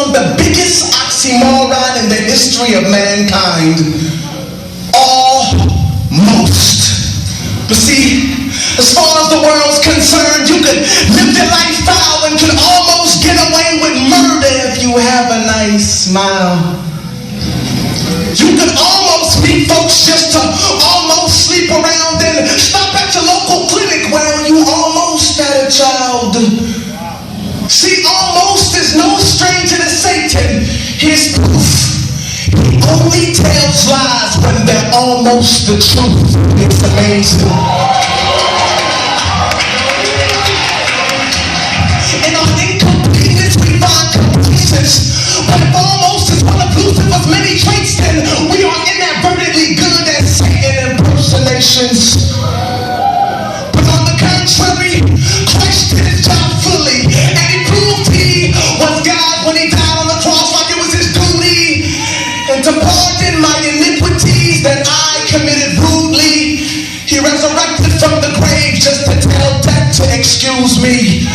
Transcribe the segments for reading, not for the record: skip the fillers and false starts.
on the biggest oxymoron in the history of mankind. Almost. But see, as far as the world's concerned, you could live your life foul and could almost get away with murder if you have a nice smile. You could almost meet folks just to almost sleep around and stop at your local clinic where you almost had a child. See, almost is no stranger to Satan. Here's proof. He only tells lies when they're almost the truth. It's amazing. In our incompleteness, we find completeness. But if almost is one of Lucifer's many traits, then we are inadvertently good at Satan impersonations. But on the contrary, Christ did his job fully, and he proved he was God when he died on the cross like it was his duty. And to pardon my iniquities that I committed rudely, he resurrected from the grave just to tell death to excuse me.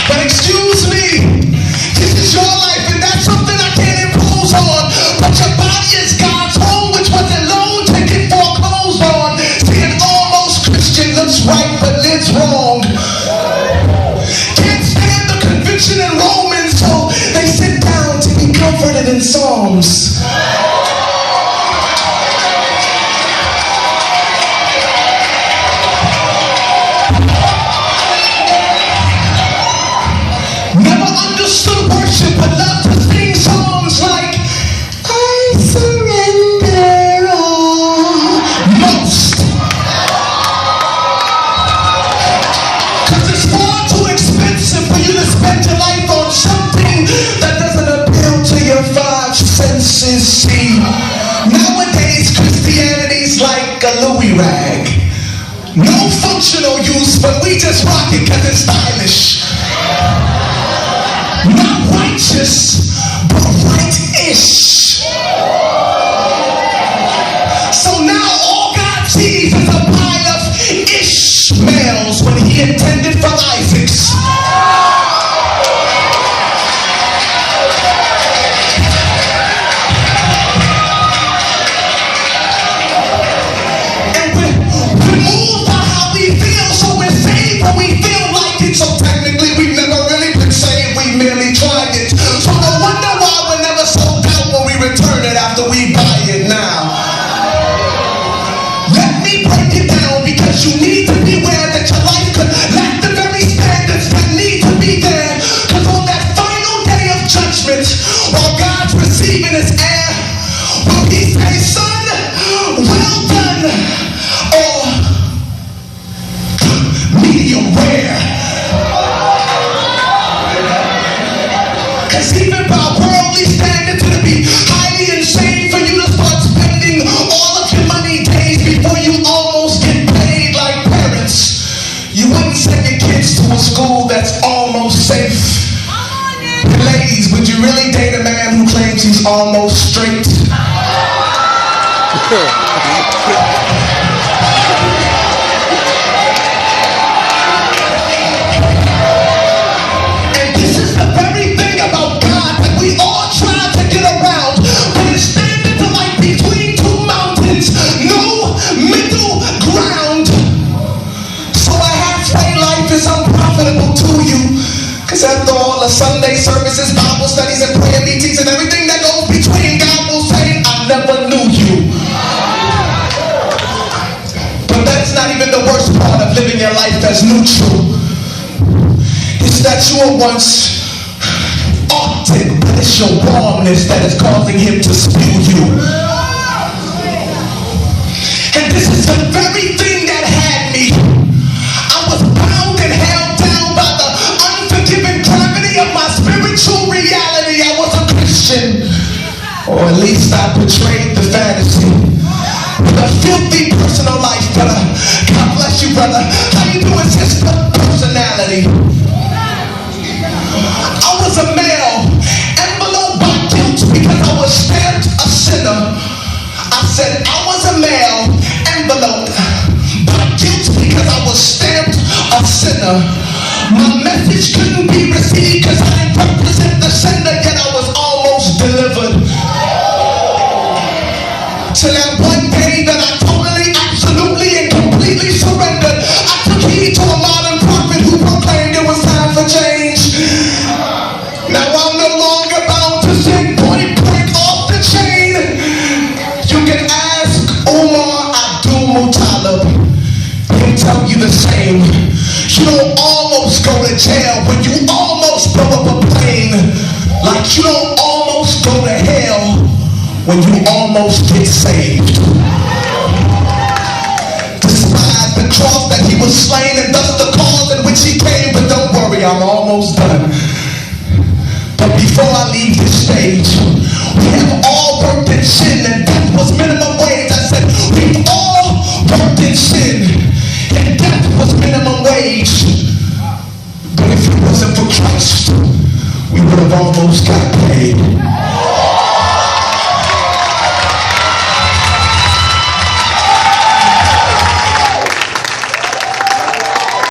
But excuse me, this is your life and that's something I can't impose on. But your body is God's home, which was a loan ticket for clothes on. See, an almost Christian looks right but lives wrong. Can't stand the conviction in Romans, so they sit down to be comforted in Psalms. Never understood worship, but love to sing songs like I surrender almost. Cause it's far too expensive for you to spend your life on something that doesn't appeal to your five senses. See, nowadays Christianity's like a Louis rag. No functional use, but we just rock it cause it's stylish. Not righteous, but right-ish. So now all God sees is a pile of Ishmaels when he intended for Isaacs. And we're moved by how we feel, so we're saved when we feel like it. So technically we've never really been saved, we merely tried it. So no wonder why we're never sold out when we return it after we buy it now. Let me break it down because you need to beware that your life could lack the very standards that need to be there. Cause on that final day of judgment, while God's receiving his heir, will he say, son, well done, or medium rare? Cause even by worldly standards, it'll be highly insane for you to start spending all of your money days before you almost get paid like parents. You wouldn't send your kids to a school that's almost safe. Ladies, would you really date a man who claims he's almost straight? And this is the very thing about God that we all try to get around. But it's standing to like between two mountains, no middle ground. So a halfway life is unprofitable to you. Cause after all the Sunday services, Bible studies, and prayer meetings, and everything that goes between, God will say, I never knew you. But that's not even the worst part of living your life as neutral. It's that you were once Arctic, but it's your warmness that is causing him to spew you. And this is the very thing that had me. I was bound and held down by the unforgiving gravity of my spiritual reality. I was a Christian, or at least I portrayed the fantasy. With a filthy personal life, brother. God bless you, brother. How you doing, sister? Personality. I was a male, enveloped by guilt because I was stamped a sinner. I said I was a male, enveloped by guilt because I was stamped a sinner. My message couldn't be received because I didn't represent the sender, yet I was almost delivered. To that one day that I totally, absolutely, and completely surrendered, I took heed to a modern prophet who proclaimed it was time for change. Now I'm no longer bound to sin, point blank off the chain. You can ask Umar Abdul Muttalib, he'll tell you the same. You don't almost go to jail when you almost blow up a plane. Like you don't almost go to hell when you almost get saved. Despise the cross that he was slain and thus the cause in which he came. But don't worry, I'm almost done. But before I leave this stage, we have all worked in sin and death was minimum wage. I said, we've all worked in sin and death was minimum wage. But if it wasn't for Christ, we would have almost got paid.